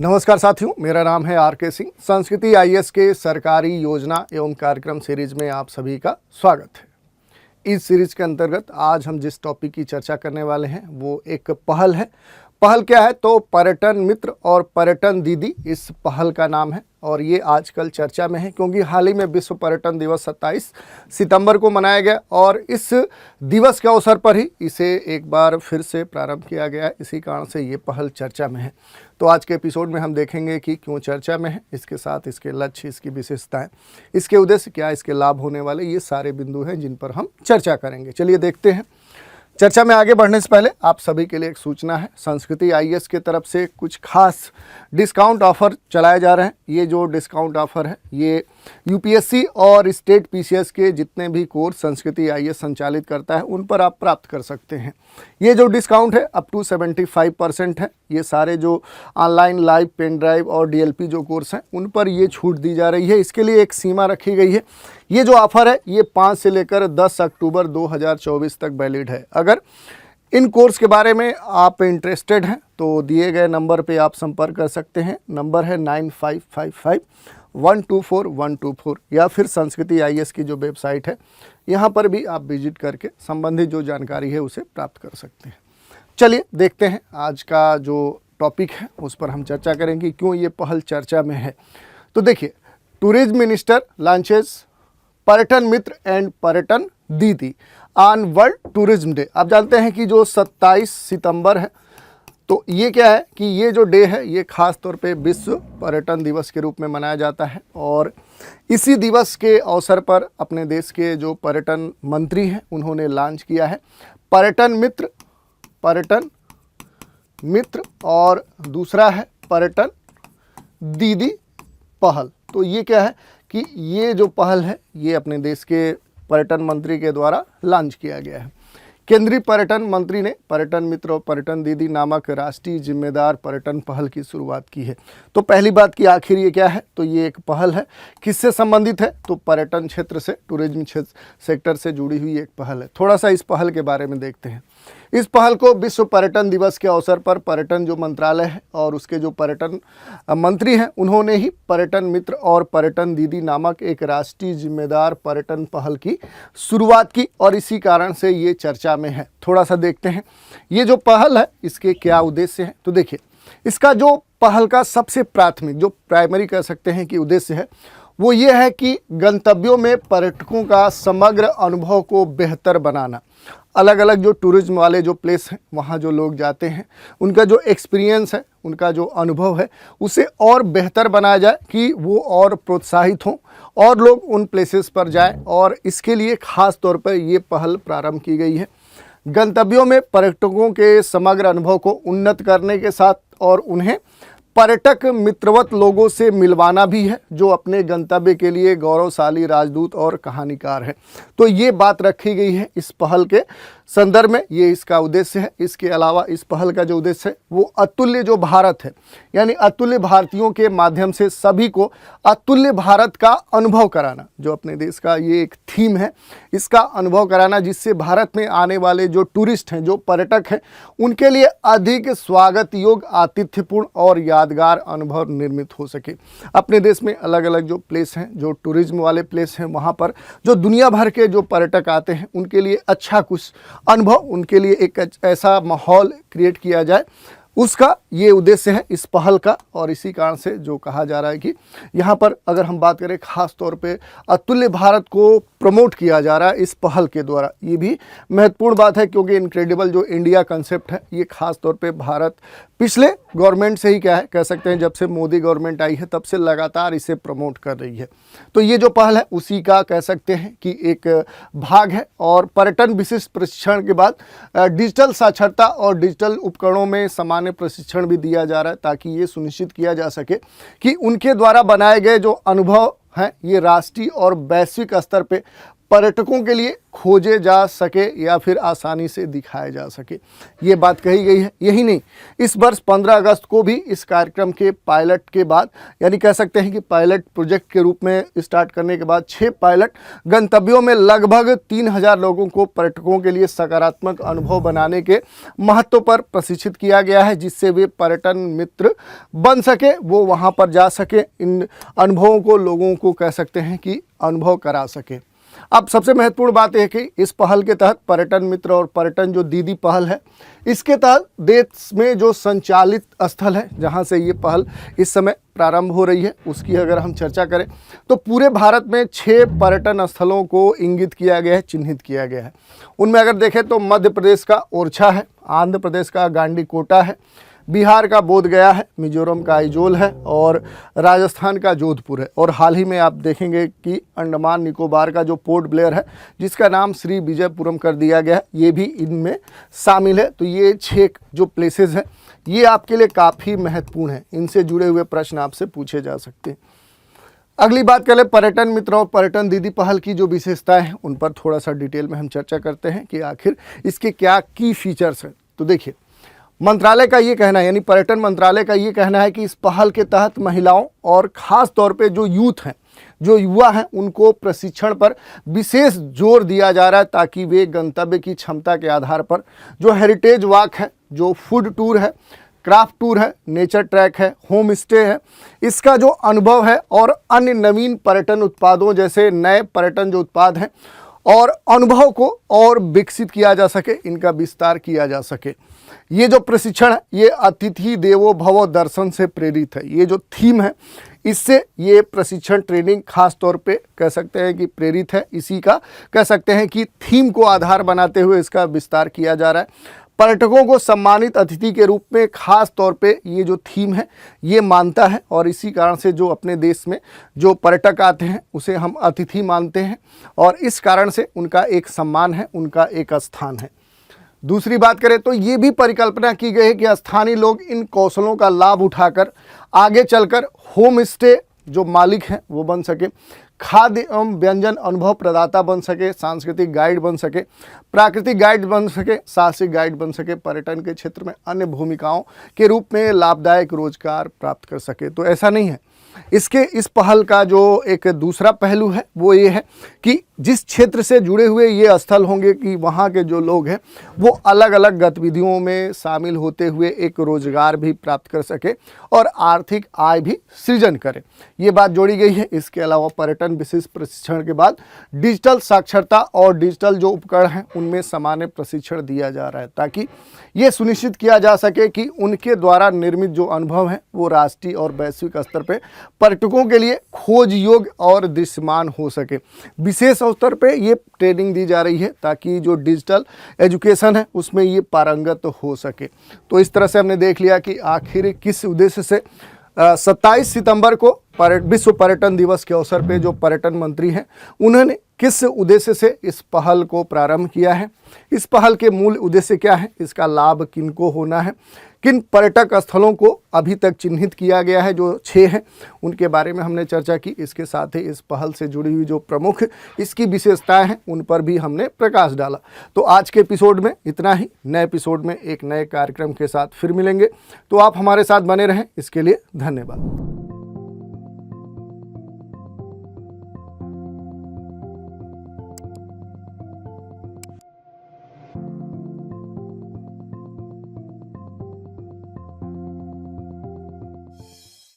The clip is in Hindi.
नमस्कार साथियों, मेरा नाम है आर के सिंह। संस्कृति आईएएस के सरकारी योजना एवं कार्यक्रम सीरीज में आप सभी का स्वागत है। इस सीरीज के अंतर्गत आज हम जिस टॉपिक की चर्चा करने वाले हैं वो एक पहल है। पहल क्या है तो पर्यटन मित्र और पर्यटन दीदी इस पहल का नाम है और ये आजकल चर्चा में है क्योंकि हाल ही में विश्व पर्यटन दिवस 27 सितंबर को मनाया गया और इस दिवस के अवसर पर ही इसे एक बार फिर से प्रारंभ किया गया है। इसी कारण से ये पहल चर्चा में है। तो आज के एपिसोड में हम देखेंगे कि क्यों चर्चा में है, इसके साथ इसके लक्ष्य, इसकी विशेषताएं, इसके उद्देश्य क्या, इसके लाभ होने वाले, ये सारे बिंदु हैं जिन पर हम चर्चा करेंगे। चलिए देखते हैं। चर्चा में आगे बढ़ने से पहले आप सभी के लिए एक सूचना है। संस्कृति आईएएस की तरफ से कुछ खास डिस्काउंट ऑफर चलाए जा रहे हैं। ये जो डिस्काउंट ऑफर है ये यूपीएससी और स्टेट पीसीएस के जितने भी कोर्स संस्कृति आईएएस संचालित करता है उन पर आप प्राप्त कर सकते हैं। ये जो डिस्काउंट है अप टू 75% है। ये सारे जो ऑनलाइन लाइव पेन ड्राइव और डीएलपी जो कोर्स हैं उन पर ये छूट दी जा रही है। इसके लिए एक सीमा रखी गई है। ये जो ऑफ़र है ये 5 से लेकर 10 अक्टूबर 2024 तक वैलिड है। अगर इन कोर्स के बारे में आप इंटरेस्टेड हैं तो दिए गए नंबर पे आप संपर्क कर सकते हैं। नंबर है 9555124124 या फिर संस्कृति आईएएस की जो वेबसाइट है यहाँ पर भी आप विजिट करके संबंधित जो जानकारी है उसे प्राप्त कर सकते हैं। चलिए देखते हैं आज का जो टॉपिक है उस पर हम चर्चा करेंगे क्यों ये पहल चर्चा में है। तो देखिए, टूरिज्म मिनिस्टर लॉन्चेस पर्यटन मित्र एंड पर्यटन दीदी ऑन वर्ल्ड टूरिज्म डे। आप जानते हैं कि जो 27 सितंबर है तो ये क्या है कि ये जो डे है ये खास तौर पे विश्व पर्यटन दिवस के रूप में मनाया जाता है और इसी दिवस के अवसर पर अपने देश के जो पर्यटन मंत्री हैं उन्होंने लॉन्च किया है पर्यटन मित्र और दूसरा है पर्यटन दीदी पहल। तो ये क्या है कि ये जो पहल है ये अपने देश के पर्यटन मंत्री के द्वारा लॉन्च किया गया है। केंद्रीय पर्यटन मंत्री ने पर्यटन मित्र और पर्यटन दीदी नामक राष्ट्रीय जिम्मेदार पर्यटन पहल की शुरुआत की है। तो पहली बात कि आखिर ये क्या है, तो ये एक पहल है। किससे संबंधित है तो पर्यटन क्षेत्र से, टूरिज्म सेक्टर से जुड़ी हुई एक पहल है। थोड़ा सा इस पहल के बारे में देखते हैं। इस पहल को विश्व पर्यटन दिवस के अवसर पर पर्यटन जो मंत्रालय है और उसके जो पर्यटन मंत्री हैं उन्होंने ही पर्यटन मित्र और पर्यटन दीदी नामक एक राष्ट्रीय जिम्मेदार पर्यटन पहल की शुरुआत की और इसी कारण से ये चर्चा में है। थोड़ा सा देखते हैं ये जो पहल है इसके क्या उद्देश्य हैं। तो देखिए, इसका जो पहल का सबसे प्राथमिक जो प्राइमरी कह सकते हैं कि उद्देश्य है वो ये है कि गंतव्यों में पर्यटकों का समग्र अनुभव को बेहतर बनाना। अलग अलग जो टूरिज्म वाले जो प्लेस हैं वहाँ जो लोग जाते हैं उनका जो एक्सपीरियंस है, उनका जो अनुभव है उसे और बेहतर बनाया जाए कि वो और प्रोत्साहित हों और लोग उन प्लेसेस पर जाएं। और इसके लिए ख़ास तौर पर ये पहल प्रारंभ की गई है। गंतव्यों में पर्यटकों के समग्र अनुभव को उन्नत करने के साथ और उन्हें पर्यटक मित्रवत लोगों से मिलवाना भी है जो अपने गंतव्य के लिए गौरवशाली राजदूत और कहानीकार हैं। तो ये बात रखी गई है इस पहल के संदर्भ में, ये इसका उद्देश्य है। इसके अलावा इस पहल का जो उद्देश्य है वो अतुल्य जो भारत है यानी अतुल्य भारतीयों के माध्यम से सभी को अतुल्य भारत का अनुभव कराना। जो अपने देश का ये एक थीम है, इसका अनुभव कराना जिससे भारत में आने वाले जो टूरिस्ट हैं, जो पर्यटक हैं, उनके लिए अधिक स्वागत योग्य, आतिथ्यपूर्ण और यादगार अनुभव निर्मित हो सके। अपने देश में अलग अलग जो प्लेस हैं, जो टूरिज्म वाले प्लेस हैं, वहाँ पर जो दुनिया भर के जो पर्यटक आते हैं उनके लिए अच्छा कुछ अनुभव, उनके लिए एक ऐसा माहौल क्रिएट किया जाए, उसका ये उद्देश्य है इस पहल का। और इसी कारण से जो कहा जा रहा है कि यहाँ पर अगर हम बात करें खास तौर पे अतुल्य भारत को प्रमोट किया जा रहा है इस पहल के द्वारा। ये भी महत्वपूर्ण बात है क्योंकि इनक्रेडिबल जो इंडिया कंसेप्ट है ये खास तौर पे भारत पिछले गवर्नमेंट से ही क्या है कह सकते हैं, जब से मोदी गवर्नमेंट आई है तब से लगातार इसे प्रमोट कर रही है। तो ये जो पहल है उसी का कह सकते हैं कि एक भाग है। और पर्यटन विशिष्ट प्रशिक्षण के बाद डिजिटल साक्षरता और डिजिटल उपकरणों में सामान्य प्रशिक्षण भी दिया जा रहा है ताकि ये सुनिश्चित किया जा सके कि उनके द्वारा बनाए गए जो अनुभव हैं ये राष्ट्रीय और वैश्विक स्तर पे पर्यटकों के लिए खोजे जा सके या फिर आसानी से दिखाए जा सके, ये बात कही गई है। यही नहीं, इस वर्ष 15 अगस्त को भी इस कार्यक्रम के पायलट के बाद, यानी कह सकते हैं कि पायलट प्रोजेक्ट के रूप में स्टार्ट करने के बाद 6 पायलट गंतव्यों में लगभग 3000 लोगों को पर्यटकों के लिए सकारात्मक अनुभव बनाने के महत्व पर प्रशिक्षित किया गया है, जिससे वे पर्यटन मित्र बन सके, वो वहाँ पर जा सके, इन अनुभवों को लोगों को कह सकते हैं कि अनुभव करा सके। अब सबसे महत्वपूर्ण बात है कि इस पहल के तहत पर्यटन मित्र और पर्यटन जो दीदी पहल है, इसके तहत देश में जो संचालित स्थल है जहां से ये पहल इस समय प्रारंभ हो रही है, उसकी अगर हम चर्चा करें तो पूरे भारत में 6 पर्यटन स्थलों को इंगित किया गया है, चिन्हित किया गया है। उनमें अगर देखें तो मध्य प्रदेश का ओरछा है, आंध्र प्रदेश का गांडीकोटा है, बिहार का बोधगया है, मिजोरम का आइजोल है और राजस्थान का जोधपुर है। और हाल ही में आप देखेंगे कि अंडमान निकोबार का जो पोर्ट ब्लेयर है, जिसका नाम श्री विजयपुरम कर दिया गया है, ये भी इनमें शामिल है। तो ये 6 जो प्लेसेस हैं, ये आपके लिए काफ़ी महत्वपूर्ण है, इनसे जुड़े हुए प्रश्न आपसे पूछे जा सकते हैं। अगली बात करें पर्यटन मित्र और पर्यटन दीदी पहल की जो विशेषताएं हैं, उन पर थोड़ा सा डिटेल में हम चर्चा करते हैं कि आखिर इसके क्या की फीचर्स हैं। तो देखिए, मंत्रालय का ये कहना है, यानी पर्यटन मंत्रालय का ये कहना है कि इस पहल के तहत महिलाओं और ख़ास तौर पे जो यूथ हैं, जो युवा हैं, उनको प्रशिक्षण पर विशेष जोर दिया जा रहा है, ताकि वे गंतव्य की क्षमता के आधार पर जो हेरिटेज वॉक है, जो फूड टूर है, क्राफ्ट टूर है, नेचर ट्रैक है, होम स्टे है, इसका जो अनुभव है और अन्य नवीन पर्यटन उत्पादों जैसे नए पर्यटन जो उत्पाद हैं और अनुभव को और विकसित किया जा सके, इनका विस्तार किया जा सके। ये जो प्रशिक्षण है, ये अतिथि देवो भव दर्शन से प्रेरित है। ये जो थीम है, इससे ये प्रशिक्षण ट्रेनिंग खास तौर पे कह सकते हैं कि प्रेरित है। इसी का कह सकते हैं कि थीम को आधार बनाते हुए इसका विस्तार किया जा रहा है। पर्यटकों को सम्मानित अतिथि के रूप में खास तौर पे ये जो थीम है, ये मानता है और इसी कारण से जो अपने देश में जो पर्यटक आते हैं उसे हम अतिथि मानते हैं और इस कारण से उनका एक सम्मान है, उनका एक स्थान है। दूसरी बात करें तो ये भी परिकल्पना की गई है कि स्थानीय लोग इन कौशलों का लाभ उठाकर आगे चलकर होम स्टे जो मालिक हैं वो बन सके, खाद्य एवं व्यंजन अनुभव प्रदाता बन सके, सांस्कृतिक गाइड बन सके, प्राकृतिक गाइड बन सके, साहसिक गाइड बन सके, पर्यटन के क्षेत्र में अन्य भूमिकाओं के रूप में लाभदायक रोजगार प्राप्त कर सके। तो ऐसा नहीं है। इस पहल का जो एक दूसरा पहलू है वो ये है कि जिस क्षेत्र से जुड़े हुए ये स्थल होंगे कि वहाँ के जो लोग हैं वो अलग अलग गतिविधियों में शामिल होते हुए एक रोजगार भी प्राप्त कर सके और आर्थिक आय भी सृजन करें, ये बात जोड़ी गई है। इसके अलावा पर्यटन विशेष प्रशिक्षण के बाद डिजिटल साक्षरता और डिजिटल जो उपकरण हैं उनमें सामान्य प्रशिक्षण दिया जा रहा है, ताकि ये सुनिश्चित किया जा सके कि उनके द्वारा निर्मित जो अनुभव हैं वो राष्ट्रीय और वैश्विक स्तर पर पर्यटकों के लिए खोज योग्य और दृश्यमान हो सके। विशेष स्तर पे ये ट्रेनिंग दी जा रही है ताकि जो डिजिटल एजुकेशन है उसमें ये पारंगत हो सके। तो इस तरह से हमने देख लिया कि आखिर किस उद्देश्य से 27 सितंबर को विश्व पर्यटन दिवस के अवसर पे जो पर्यटन मंत्री हैं उन्होंने किस उद्देश्य से इस पहल को प्रारंभ किया है, इस पहल के मूल उद्देश्य क्या है, इसका लाभ किनको होना है, किन पर्यटक स्थलों को अभी तक चिन्हित किया गया है जो 6 हैं उनके बारे में हमने चर्चा की। इसके साथ ही इस पहल से जुड़ी हुई जो प्रमुख इसकी विशेषताएं हैं उन पर भी हमने प्रकाश डाला। तो आज के एपिसोड में इतना ही। नए एपिसोड में एक नए कार्यक्रम के साथ फिर मिलेंगे, तो आप हमारे साथ बने रहें। इसके लिए धन्यवाद।